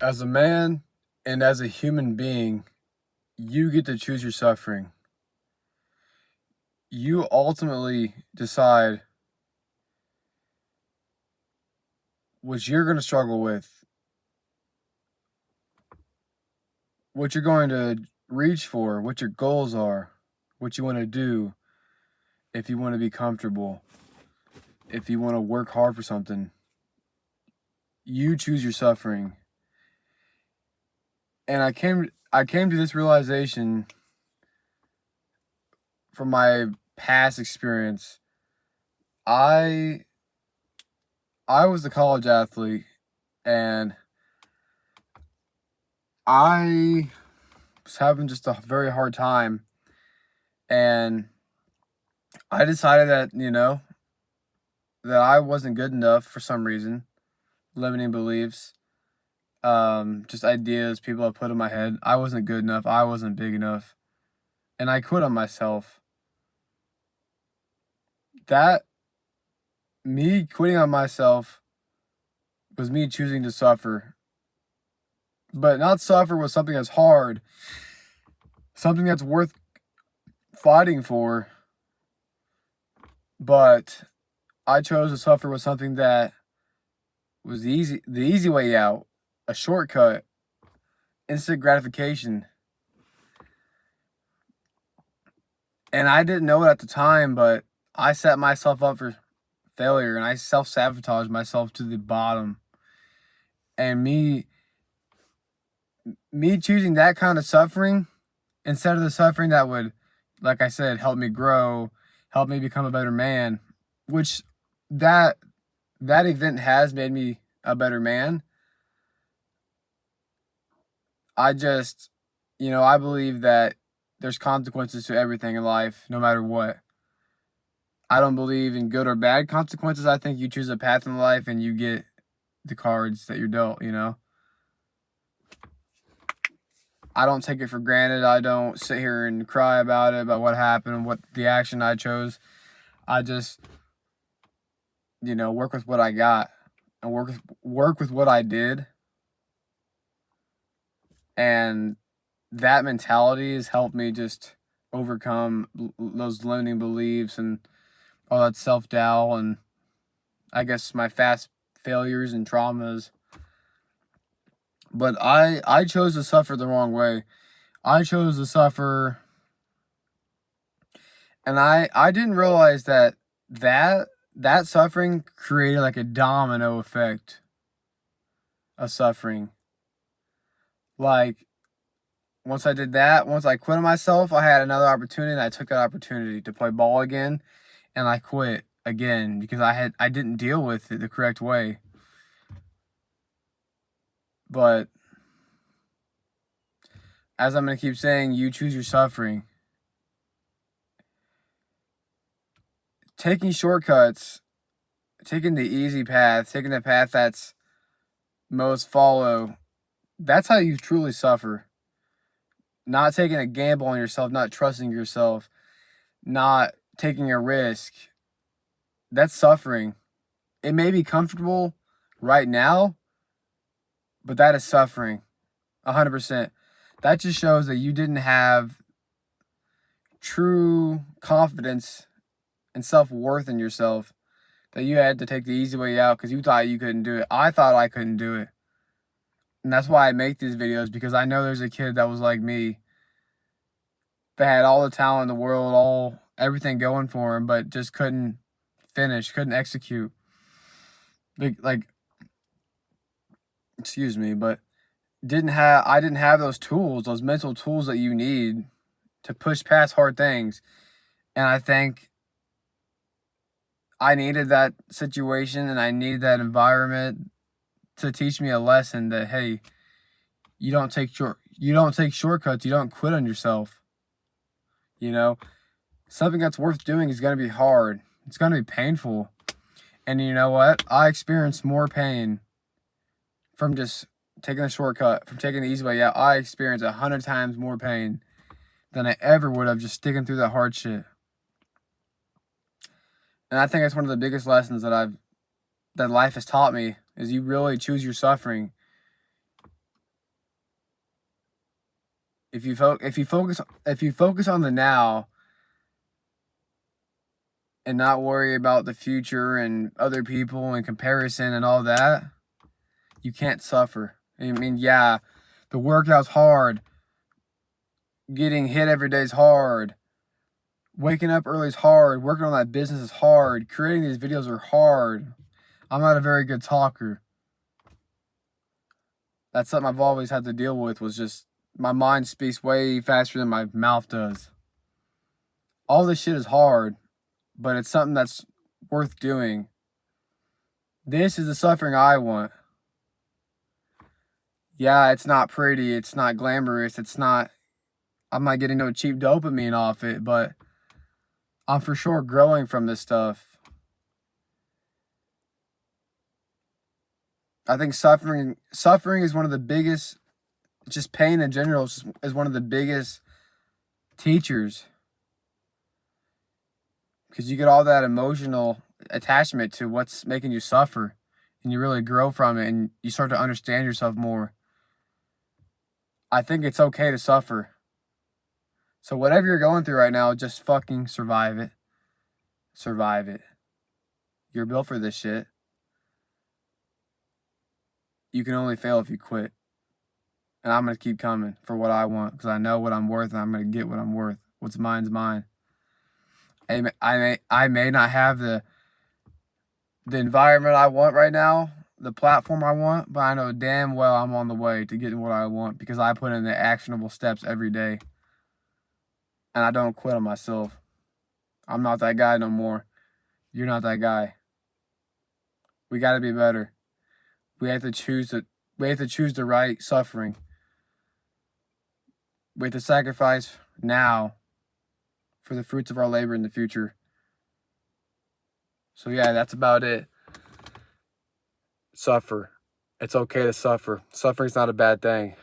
As a man and as a human being, you get to choose your suffering. You ultimately decide what you're going to struggle with, what you're going to reach for, what your goals are, what you want to do, if you want to be comfortable, if you want to work hard for something. You choose your suffering. And I came to this realization from my past experience. I I was a college athlete, and I was having just a very hard time, and I decided that I wasn't good enough for some reason, limiting beliefs, just ideas people have put in my head. I wasn't good enough. I wasn't big enough, and I quit on myself. That Me quitting on myself was me choosing to suffer, but not suffer with something that's hard, something that's worth fighting for. But I chose to suffer with something that was the easy way out, a shortcut, instant gratification. And I didn't know it at the time, but I set myself up for failure, and I self-sabotaged myself to the bottom. And me choosing that kind of suffering instead of the suffering that would, like I said, help me grow, help me become a better man, which that that event has made me a better man. I just, I believe that there's consequences to everything in life, no matter what. I don't believe in good or bad consequences. I think you choose a path in life and you get the cards that you're dealt. I don't take it for granted. I don't sit here and cry about it, about what happened and what the action I chose. I just, work with what I got and work with what I did. And that mentality has helped me just overcome those limiting beliefs and all that self-doubt, and I guess my past failures and traumas. But I chose to suffer the wrong way. I chose to suffer, and I didn't realize that suffering created like a domino effect of suffering. Like, once I did that, once I quit on myself, I had another opportunity, and I took that opportunity to play ball again, and I quit again because I didn't deal with it the correct way. But as I'm going to keep saying, you choose your suffering. Taking shortcuts, taking the easy path, taking the path that's most follow, that's how you truly suffer. Not taking a gamble on yourself, not trusting yourself, not taking a risk. That's suffering. It may be comfortable right now, but that is suffering. 100%. That just shows that you didn't have true confidence and self-worth in yourself, that you had to take the easy way out because you thought you couldn't do it. I thought I couldn't do it. And that's why I make these videos, because I know there's a kid that was like me, that had all the talent in the world, everything going for him, but just couldn't finish, couldn't execute. Like, excuse me, but I didn't have those tools, those mental tools that you need to push past hard things. And I think I needed that situation and I needed that environment to teach me a lesson that, hey, you don't take shortcuts, you don't quit on yourself. You know, something that's worth doing is going to be hard. It's going to be painful. And you know what? I experienced more pain from just taking a shortcut, from taking the easy way out. I experienced 100 times more pain than I ever would have just sticking through that hard shit. And I think that's one of the biggest lessons that life has taught me, is you really choose your suffering. If you focus on the now and not worry about the future and other people and comparison and all that, you can't suffer. I mean, yeah, the workout's hard. Getting hit every day is hard. Waking up early is hard. Working on that business is hard. Creating these videos are hard. I'm not a very good talker. That's something I've always had to deal with, was just my mind speaks way faster than my mouth does. All this shit is hard, but it's something that's worth doing. This is the suffering I want. Yeah, it's not pretty. It's not glamorous. I'm not getting no cheap dopamine off it, but I'm for sure growing from this stuff. I think suffering is one of the biggest, just pain in general is one of the biggest teachers. Because you get all that emotional attachment to what's making you suffer, and you really grow from it, and you start to understand yourself more. I think it's okay to suffer. So whatever you're going through right now, just fucking survive it. Survive it. You're built for this shit. You can only fail if you quit. And I'm going to keep coming for what I want, because I know what I'm worth, and I'm going to get what I'm worth. What's mine's mine. I may not have the environment I want right now, the platform I want, but I know damn well I'm on the way to getting what I want, because I put in the actionable steps every day. And I don't quit on myself. I'm not that guy no more. You're not that guy. We got to be better. We have to choose the right suffering. We have to sacrifice now for the fruits of our labor in the future. So yeah, that's about it. Suffer. It's okay to suffer. Suffering's not a bad thing.